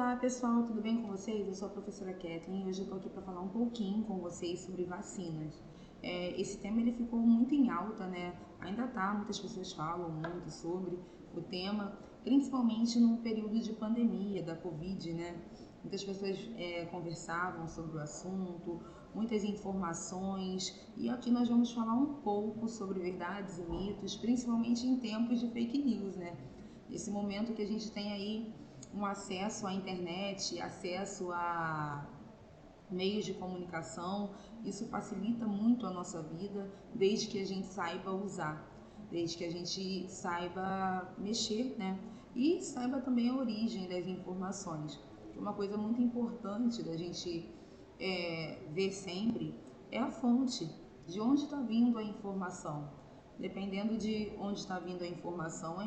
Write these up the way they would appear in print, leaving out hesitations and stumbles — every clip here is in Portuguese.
Olá pessoal, tudo bem com vocês? Eu sou a professora Kathleen e hoje eu estou aqui para falar um pouquinho com vocês sobre vacinas. Esse tema ele ficou muito em alta, né? Ainda tá, muitas pessoas falam muito sobre o tema, principalmente no período de pandemia da Covid, né? Muitas pessoas conversavam sobre o assunto, muitas informações, e aqui nós vamos falar um pouco sobre verdades e mitos, principalmente em tempos de fake news, né? Esse momento que a gente tem aí um acesso à internet, acesso a meios de comunicação, isso facilita muito a nossa vida, desde que a gente saiba usar, desde que a gente saiba mexer, né? E saiba também a origem das informações. Uma coisa muito importante da gente ver sempre é a fonte, de onde está vindo a informação. Dependendo de onde está vindo a informação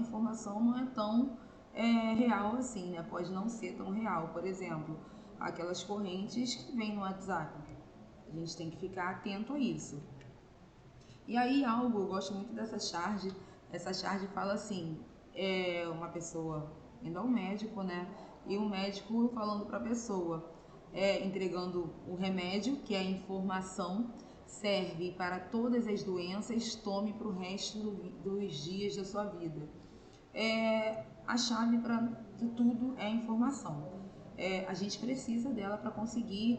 não é tão real assim, né? Pode não ser tão real. Por exemplo, aquelas correntes que vêm no WhatsApp. A gente tem que ficar atento a isso. E aí eu gosto muito dessa charge. Essa charge fala assim, uma pessoa indo ao médico, né? E o médico falando para a pessoa, entregando o remédio, que é a informação, serve para todas as doenças, tome para o resto dos dias da sua vida. A chave de tudo é a informação. A gente precisa dela para conseguir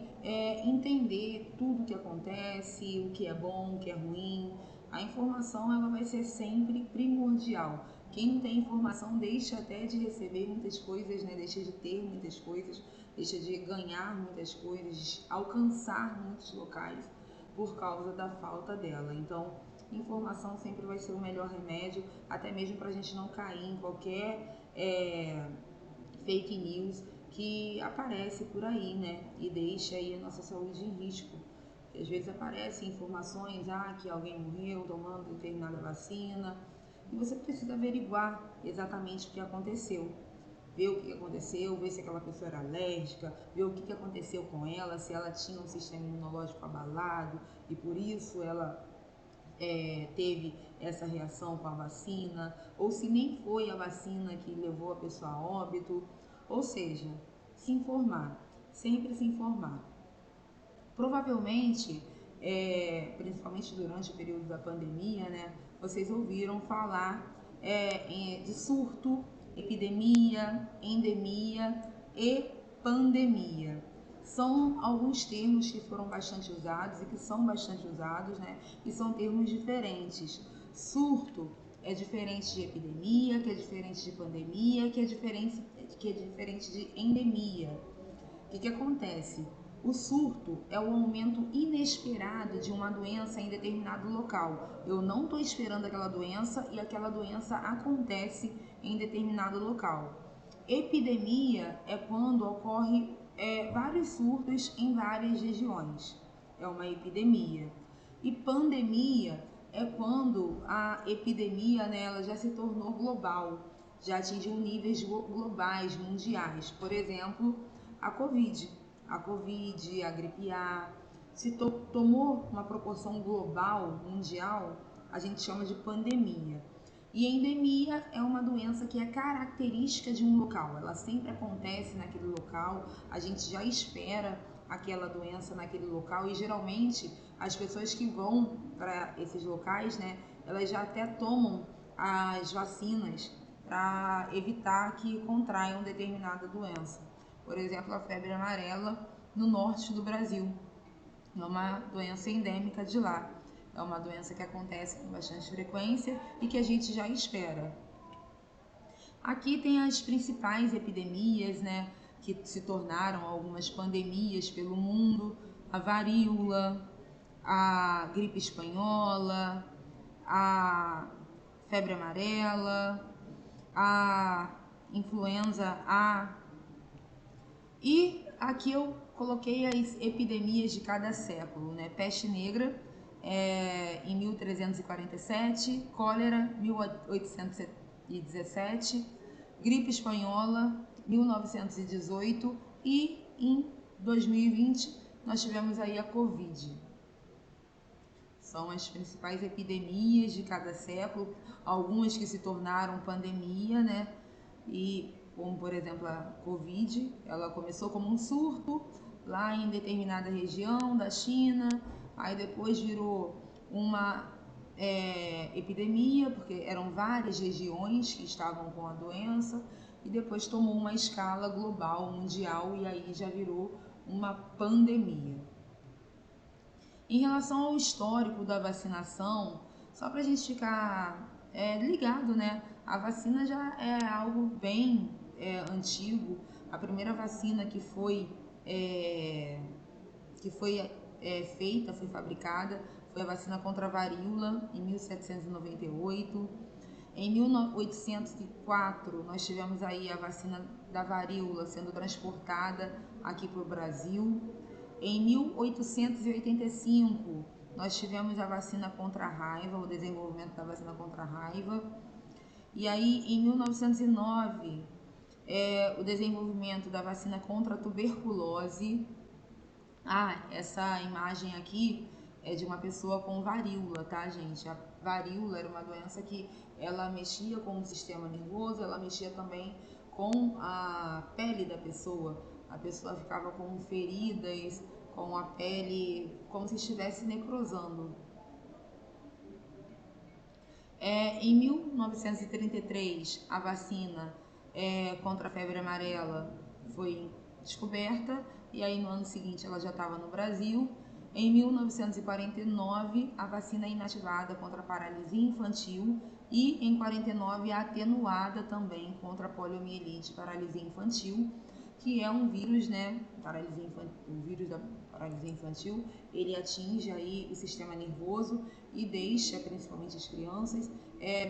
entender tudo o que acontece, o que é bom, o que é ruim. A informação ela vai ser sempre primordial. Quem não tem informação deixa até de receber muitas coisas, né? Deixa de ter muitas coisas, deixa de ganhar muitas coisas, alcançar muitos locais por causa da falta dela. Então, informação sempre vai ser o melhor remédio, até mesmo para a gente não cair em qualquer fake news que aparece por aí, né? E deixa aí a nossa saúde em risco. Às vezes aparecem informações, que alguém morreu tomando determinada vacina, e você precisa averiguar exatamente o que aconteceu. Ver o que aconteceu, ver se aquela pessoa era alérgica, ver o que aconteceu com ela, se ela tinha um sistema imunológico abalado e por isso ela teve essa reação com a vacina, ou se nem foi a vacina que levou a pessoa a óbito. Ou seja, se informar, sempre se informar. Provavelmente, principalmente durante o período da pandemia, né, vocês ouviram falar de surto, epidemia, endemia e pandemia. São alguns termos que foram bastante usados e que são bastante usados, né? E são termos diferentes. Surto é diferente de epidemia, que é diferente de pandemia, que é diferente de endemia. O que acontece? O surto é o aumento inesperado de uma doença em determinado local. Eu não estou esperando aquela doença e aquela doença acontece em determinado local. Epidemia é quando ocorre vários surtos em várias regiões. É uma epidemia. E pandemia é quando a epidemia, né, ela já se tornou global, já atingiu níveis globais, mundiais. Por exemplo, a Covid, a gripe A, se tomou uma proporção global, mundial, a gente chama de pandemia. E endemia é uma doença que é característica de um local, ela sempre acontece naquele local, a gente já espera aquela doença naquele local e geralmente as pessoas que vão para esses locais, né, elas já até tomam as vacinas para evitar que contraiam determinada doença. Por exemplo, a febre amarela no norte do Brasil. É uma doença endêmica de lá. É uma doença que acontece com bastante frequência e que a gente já espera. Aqui tem as principais epidemias, né, que se tornaram algumas pandemias pelo mundo. A varíola, a gripe espanhola, a febre amarela, a influenza A. E aqui eu coloquei as epidemias de cada século, né? Peste negra em 1347, cólera 1817, gripe espanhola 1918 e em 2020 nós tivemos aí a Covid. São as principais epidemias de cada século, algumas que se tornaram pandemia, né? E como por exemplo a Covid. Ela começou como um surto lá em determinada região da China, aí depois virou uma epidemia, porque eram várias regiões que estavam com a doença, e depois tomou uma escala global, mundial, e aí já virou uma pandemia. Em relação ao histórico da vacinação, só para a gente ficar ligado, né? A vacina já é algo bem antigo. A primeira vacina que foi feita, foi fabricada, foi a vacina contra a varíola em 1798. Em 1804, nós tivemos aí a vacina da varíola sendo transportada aqui para o Brasil. Em 1885, nós tivemos a vacina contra a raiva, o desenvolvimento da vacina contra a raiva. E aí, em 1909, o desenvolvimento da vacina contra a tuberculose. Essa imagem aqui é de uma pessoa com varíola, tá, gente? A varíola era uma doença que ela mexia com o sistema nervoso, ela mexia também com a pele da pessoa. A pessoa ficava com feridas, com a pele como se estivesse necrosando. Em 1933, a vacina contra a febre amarela foi descoberta, e aí no ano seguinte ela já estava no Brasil. Em 1949, a vacina é inativada contra a paralisia infantil, e em 49 atenuada também contra a poliomielite, paralisia infantil, que é um vírus, né? O vírus da paralisia infantil, ele atinge aí o sistema nervoso e deixa, principalmente as crianças,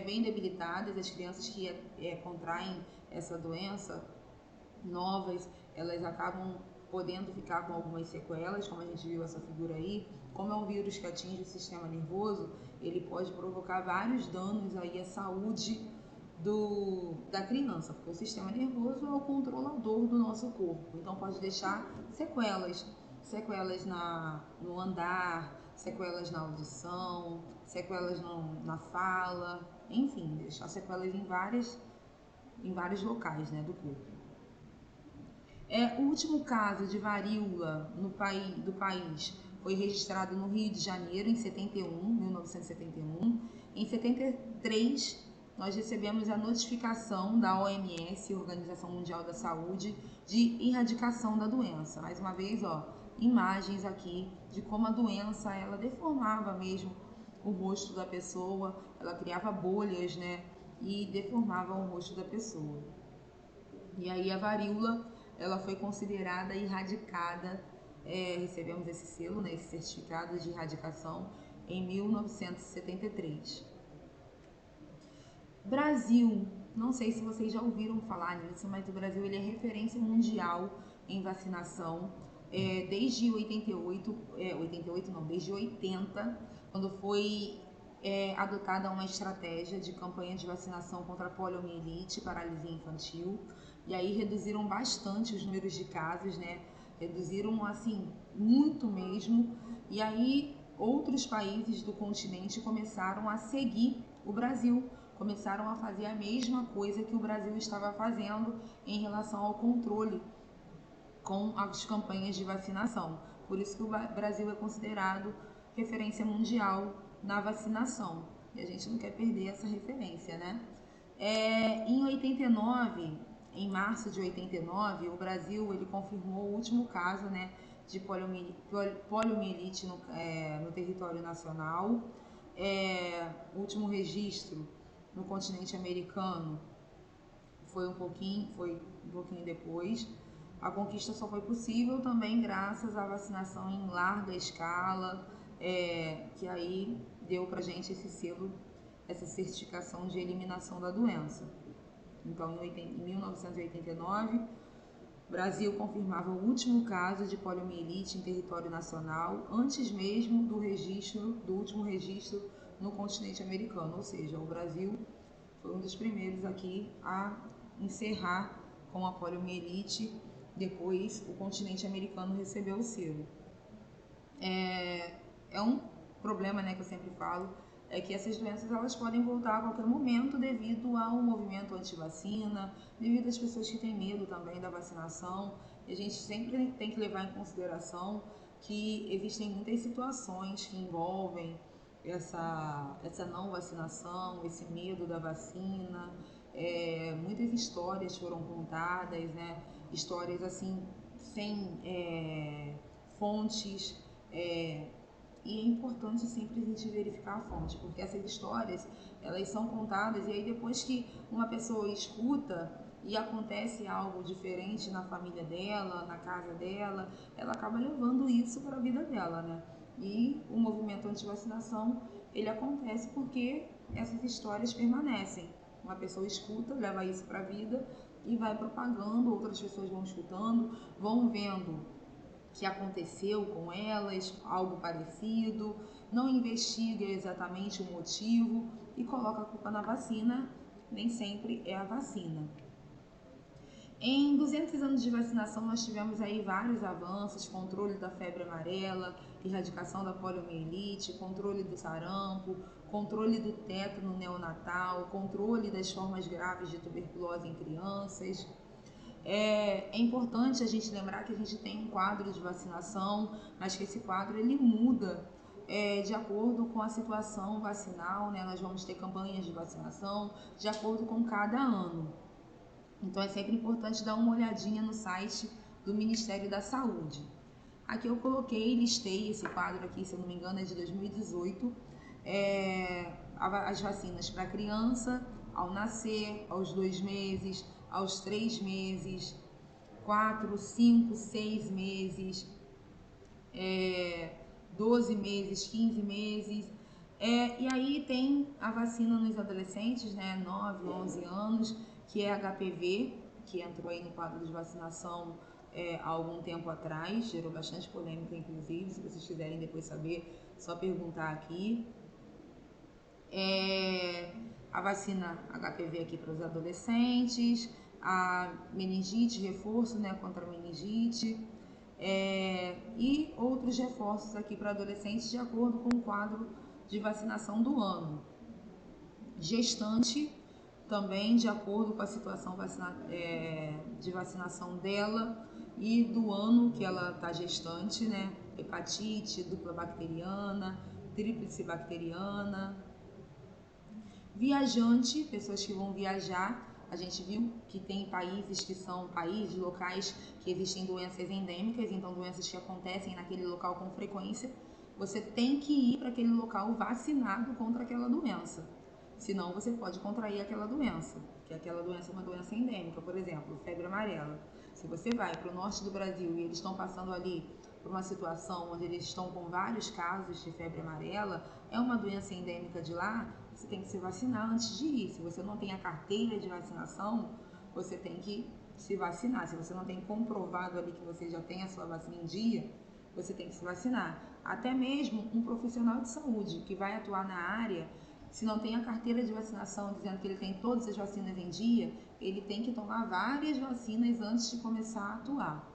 bem debilitadas. As crianças que contraem essa doença novas, elas acabam podendo ficar com algumas sequelas, como a gente viu essa figura aí. Como é um vírus que atinge o sistema nervoso, ele pode provocar vários danos aí à saúde da criança, porque o sistema nervoso é o controlador do nosso corpo, então pode deixar sequelas no andar, sequelas na audição, sequelas na fala, enfim, deixar sequelas em vários locais, né, do corpo. O último caso de varíola do país foi registrado no Rio de Janeiro em 1971. Em 73, nós recebemos a notificação da OMS, Organização Mundial da Saúde, de erradicação da doença. Mais uma vez, imagens aqui de como a doença ela deformava mesmo o rosto da pessoa, ela criava bolhas, né, e deformava o rosto da pessoa. E aí a varíola ela foi considerada erradicada, recebemos esse selo, né, esse certificado de erradicação em 1973. Brasil, não sei se vocês já ouviram falar nisso, mas o Brasil ele é referência mundial em vacinação desde 80, quando foi adotada uma estratégia de campanha de vacinação contra a poliomielite, paralisia infantil, e aí reduziram bastante os números de casos, né? Reduziram assim muito mesmo, e aí outros países do continente começaram a seguir o Brasil, começaram a fazer a mesma coisa que o Brasil estava fazendo em relação ao controle com as campanhas de vacinação. Por isso que o Brasil é considerado referência mundial na vacinação. E a gente não quer perder essa referência, né? Em março de 89, o Brasil ele confirmou o último caso, né, de poliomielite no território nacional. O último registro no continente americano foi um pouquinho depois. A conquista só foi possível também graças à vacinação em larga escala, que aí deu pra gente esse selo, essa certificação de eliminação da doença. Então, em 1989, o Brasil confirmava o último caso de poliomielite em território nacional, antes mesmo do último registro no continente americano. Ou seja, o Brasil foi um dos primeiros aqui a encerrar com a poliomielite. Depois, o continente americano recebeu o selo. É um problema, né, que eu sempre falo, é que essas doenças elas podem voltar a qualquer momento devido ao movimento anti-vacina, devido às pessoas que têm medo também da vacinação. E a gente sempre tem que levar em consideração que existem muitas situações que envolvem essa não vacinação, esse medo da vacina. Muitas histórias foram contadas, né? Histórias assim, sem fontes, e é importante sempre a gente verificar a fonte, porque essas histórias, elas são contadas e aí depois que uma pessoa escuta e acontece algo diferente na família dela, na casa dela, ela acaba levando isso para a vida dela, né? E o movimento anti-vacinação, ele acontece porque essas histórias permanecem. Uma pessoa escuta, leva isso para a vida e vai propagando, outras pessoas vão escutando, vão vendo que aconteceu com elas, algo parecido, não investiga exatamente o motivo e coloca a culpa na vacina, nem sempre é a vacina. Em 200 anos de vacinação, nós tivemos aí vários avanços: controle da febre amarela, erradicação da poliomielite, controle do sarampo, controle do tétano neonatal, controle das formas graves de tuberculose em crianças. É importante a gente lembrar que a gente tem um quadro de vacinação, mas que esse quadro ele muda de acordo com a situação vacinal, né? Nós vamos ter campanhas de vacinação de acordo com cada ano. Então é sempre importante dar uma olhadinha no site do Ministério da Saúde. Aqui eu listei esse quadro aqui, se eu não me engano é de 2018, as vacinas para criança, ao nascer, aos 2 meses, aos 3 meses, 4, 5, 6 meses, 12 meses, 15 meses. E aí tem a vacina nos adolescentes, né, 9, 11 anos, que é HPV, que entrou aí no quadro de vacinação há algum tempo atrás, gerou bastante polêmica, inclusive. Se vocês quiserem depois saber, só perguntar aqui. A vacina HPV aqui para os adolescentes, a meningite, reforço, né, contra a meningite, e outros reforços aqui para adolescentes de acordo com o quadro de vacinação do ano. Gestante também de acordo com a situação de vacinação dela e do ano que ela está gestante, né? Hepatite, dupla bacteriana, tríplice bacteriana. Viajante, pessoas que vão viajar. A gente viu que tem países que são países, locais que existem doenças endêmicas, então doenças que acontecem naquele local com frequência. Você tem que ir para aquele local vacinado contra aquela doença. Senão você pode contrair aquela doença, que aquela doença é uma doença endêmica, por exemplo, febre amarela. Se você vai para o norte do Brasil e eles estão passando ali por uma situação onde eles estão com vários casos de febre amarela, é uma doença endêmica de lá, você tem que se vacinar antes de ir. Se você não tem a carteira de vacinação, você tem que se vacinar. Se você não tem comprovado ali que você já tem a sua vacina em dia, você tem que se vacinar. Até mesmo um profissional de saúde que vai atuar na área, se não tem a carteira de vacinação dizendo que ele tem todas as vacinas em dia, ele tem que tomar várias vacinas antes de começar a atuar.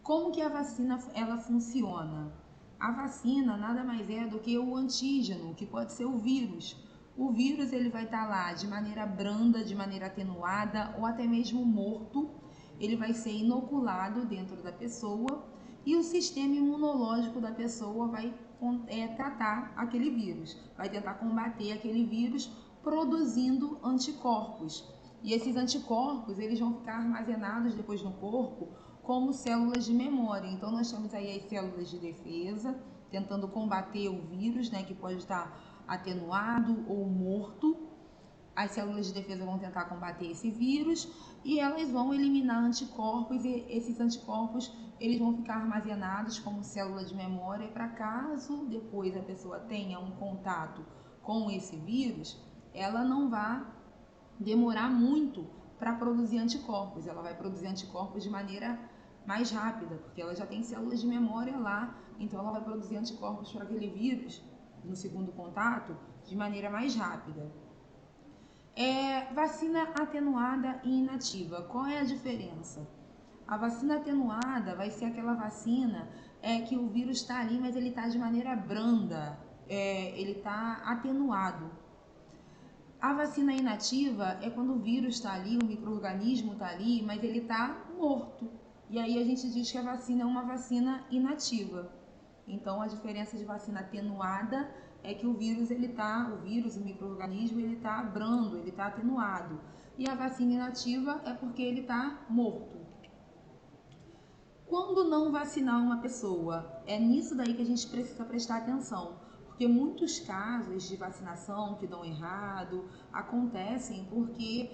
Como que a vacina ela funciona? A vacina nada mais é do que o antígeno, que pode ser o vírus. O vírus ele vai estar lá de maneira branda, de maneira atenuada ou até mesmo morto. Ele vai ser inoculado dentro da pessoa e o sistema imunológico da pessoa vai tratar aquele vírus, vai tentar combater aquele vírus produzindo anticorpos. E esses anticorpos eles vão ficar armazenados depois no corpo como células de memória. Então nós temos aí as células de defesa tentando combater o vírus, né, que pode estar atenuado ou morto. As células de defesa vão tentar combater esse vírus e elas vão eliminar anticorpos, e esses anticorpos eles vão ficar armazenados como célula de memória para caso depois a pessoa tenha um contato com esse vírus, ela não vá demorar muito para produzir anticorpos. Ela vai produzir anticorpos de maneira mais rápida, porque ela já tem células de memória lá, então ela vai produzir anticorpos para aquele vírus no segundo contato de maneira mais rápida. Vacina atenuada e inativa. Qual é a diferença? A vacina atenuada vai ser aquela vacina que o vírus está ali, mas ele está de maneira branda. ele está atenuado. A vacina inativa é quando o vírus está ali, o micro-organismo está ali, mas ele está morto. E aí a gente diz que a vacina é uma vacina inativa. Então a diferença de vacina atenuada é que o vírus, o micro-organismo, ele está brando, ele está atenuado. E a vacina inativa é porque ele está morto. Quando não vacinar uma pessoa, é nisso daí que a gente precisa prestar atenção. Porque muitos casos de vacinação que dão errado acontecem porque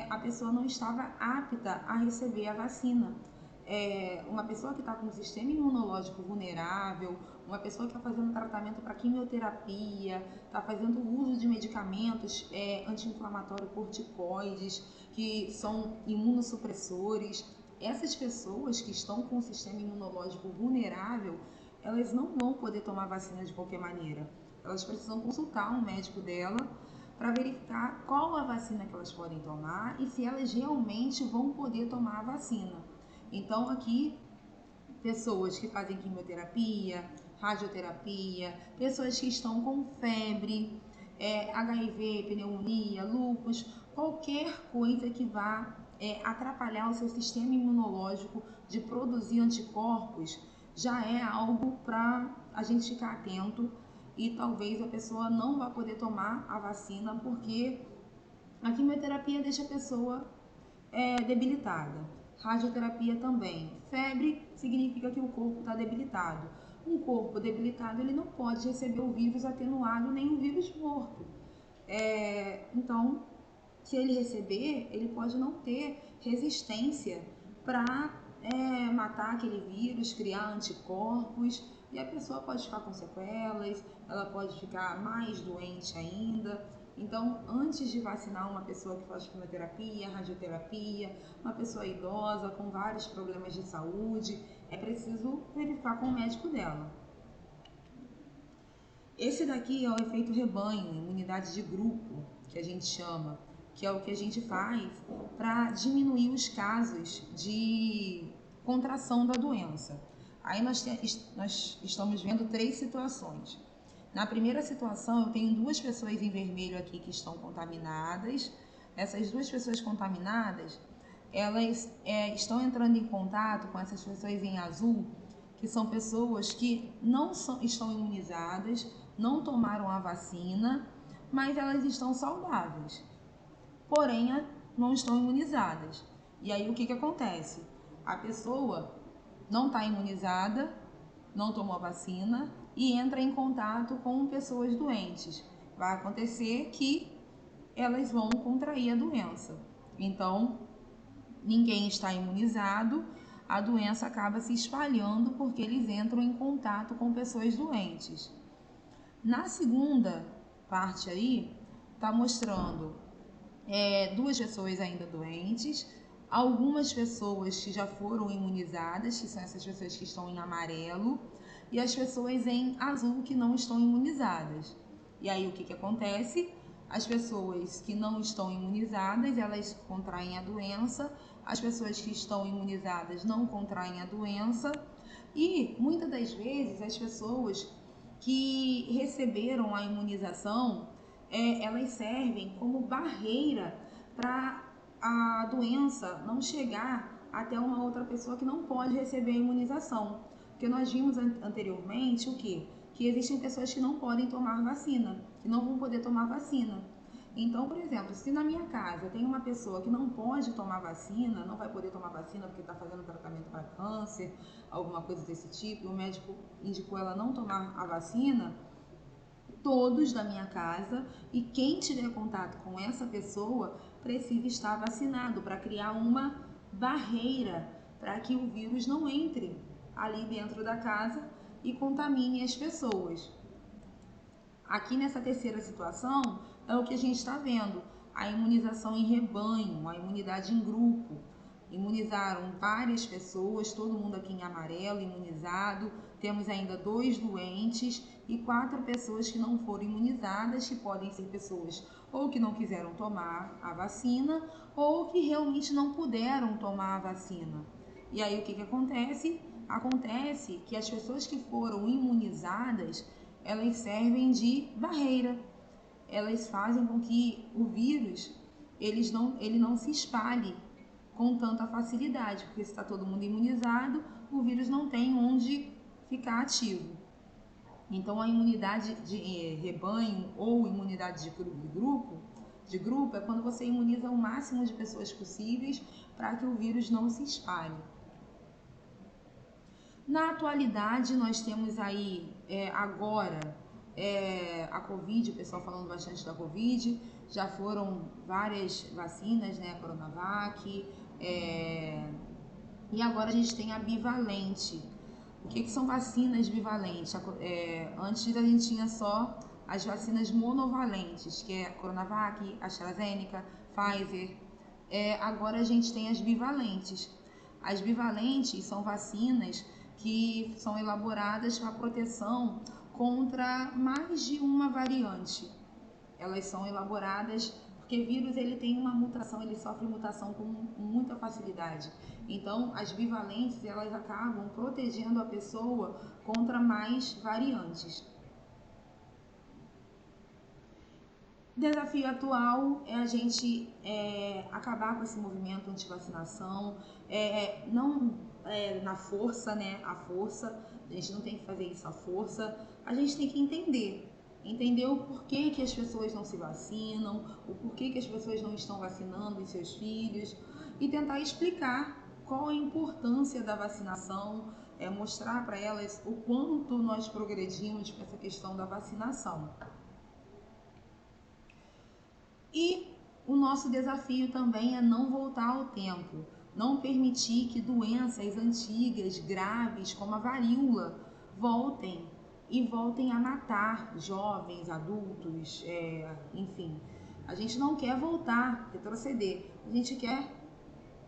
a pessoa não estava apta a receber a vacina. Uma pessoa que está com um sistema imunológico vulnerável, uma pessoa que está fazendo tratamento para quimioterapia, está fazendo uso de medicamentos anti-inflamatórios corticoides, que são imunossupressores, essas pessoas que estão com um sistema imunológico vulnerável, elas não vão poder tomar vacina de qualquer maneira. Elas precisam consultar um médico dela para verificar qual a vacina que elas podem tomar e se elas realmente vão poder tomar a vacina. Então aqui, pessoas que fazem quimioterapia, radioterapia, pessoas que estão com febre, HIV, pneumonia, lúpus, qualquer coisa que vá atrapalhar o seu sistema imunológico de produzir anticorpos, já é algo para a gente ficar atento e talvez a pessoa não vá poder tomar a vacina porque a quimioterapia deixa a pessoa debilitada. Radioterapia também. Febre significa que o corpo está debilitado. Um corpo debilitado ele não pode receber o vírus atenuado nem o vírus morto. Então, se ele receber, ele pode não ter resistência para matar aquele vírus, criar anticorpos, e a pessoa pode ficar com sequelas, ela pode ficar mais doente ainda. Então, antes de vacinar uma pessoa que faz quimioterapia, radioterapia, uma pessoa idosa com vários problemas de saúde, é preciso verificar com o médico dela. Esse daqui é o efeito rebanho, imunidade de grupo, que a gente chama, que é o que a gente faz para diminuir os casos de contração da doença. Aí nós estamos vendo 3 situações. Na primeira situação, eu tenho 2 pessoas em vermelho aqui que estão contaminadas. Essas 2 pessoas contaminadas, elas estão entrando em contato com essas pessoas em azul, que são pessoas que não estão imunizadas, não tomaram a vacina, mas elas estão saudáveis, porém não estão imunizadas. E aí o que acontece? A pessoa não está imunizada, não tomou a vacina e entra em contato com pessoas doentes. Vai acontecer que elas vão contrair a doença. Então, ninguém está imunizado, a doença acaba se espalhando porque eles entram em contato com pessoas doentes. Na segunda parte aí, está mostrando 2 pessoas ainda doentes, algumas pessoas que já foram imunizadas, que são essas pessoas que estão em amarelo, e as pessoas em azul que não estão imunizadas. E aí o que acontece? As pessoas que não estão imunizadas, elas contraem a doença, as pessoas que estão imunizadas não contraem a doença, e muitas das vezes as pessoas que receberam a imunização, elas servem como barreira para a doença não chegar até uma outra pessoa que não pode receber a imunização. Porque nós vimos anteriormente o quê? Que existem pessoas que não podem tomar vacina, que não vão poder tomar vacina. Então, por exemplo, se na minha casa tem uma pessoa que não pode tomar vacina, não vai poder tomar vacina porque está fazendo tratamento para câncer, alguma coisa desse tipo, e o médico indicou ela não tomar a vacina, todos da minha casa e quem tiver contato com essa pessoa precisa estar vacinado para criar uma barreira para que o vírus não entre ali dentro da casa e contamine as pessoas. Aqui nessa terceira situação é o que a gente está vendo, a imunização em rebanho, a imunidade em grupo. Imunizaram várias pessoas, todo mundo aqui em amarelo imunizado, temos ainda 2 doentes e 4 pessoas que não foram imunizadas, que podem ser pessoas ou que não quiseram tomar a vacina ou que realmente não puderam tomar a vacina. E aí o que acontece? Acontece que as pessoas que foram imunizadas, elas servem de barreira. Elas fazem com que o vírus ele não se espalhe com tanta facilidade, porque se está todo mundo imunizado, o vírus não tem onde ficar ativo. Então, a imunidade de rebanho ou imunidade de grupo é quando você imuniza o máximo de pessoas possíveis para que o vírus não se espalhe. Na atualidade, nós temos aí agora a Covid, o pessoal falando bastante da Covid, já foram várias vacinas, né, a Coronavac, e agora a gente tem a bivalente. O que são vacinas bivalentes? Antes a gente tinha só as vacinas monovalentes, que é a Coronavac, a AstraZeneca, Pfizer. Agora a gente tem as bivalentes. As bivalentes são vacinas que são elaboradas para proteção contra mais de uma variante. Elas são elaboradas porque vírus ele tem uma mutação, ele sofre mutação com muita facilidade. Então, as bivalentes elas acabam protegendo a pessoa contra mais variantes. O desafio atual é a gente acabar com esse movimento anti-vacinação, não na força, né? A força, a gente não tem que fazer isso à força, a gente tem que entender o porquê que as pessoas não se vacinam, o porquê que as pessoas não estão vacinando os seus filhos e tentar explicar qual a importância da vacinação, mostrar para elas o quanto nós progredimos com essa questão da vacinação. E o nosso desafio também é não voltar ao tempo, não permitir que doenças antigas, graves, como a varíola, voltem a matar jovens, adultos, enfim. A gente não quer voltar, retroceder, a gente quer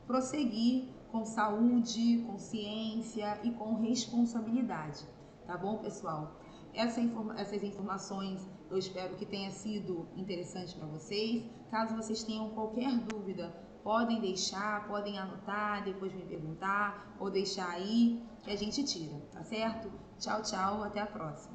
prosseguir com saúde, com ciência e com responsabilidade, tá bom, pessoal? Essas informações eu espero que tenha sido interessante para vocês. Caso vocês tenham qualquer dúvida, podem deixar, podem anotar, depois me perguntar ou deixar aí que a gente tira, tá certo? Tchau, tchau, até a próxima.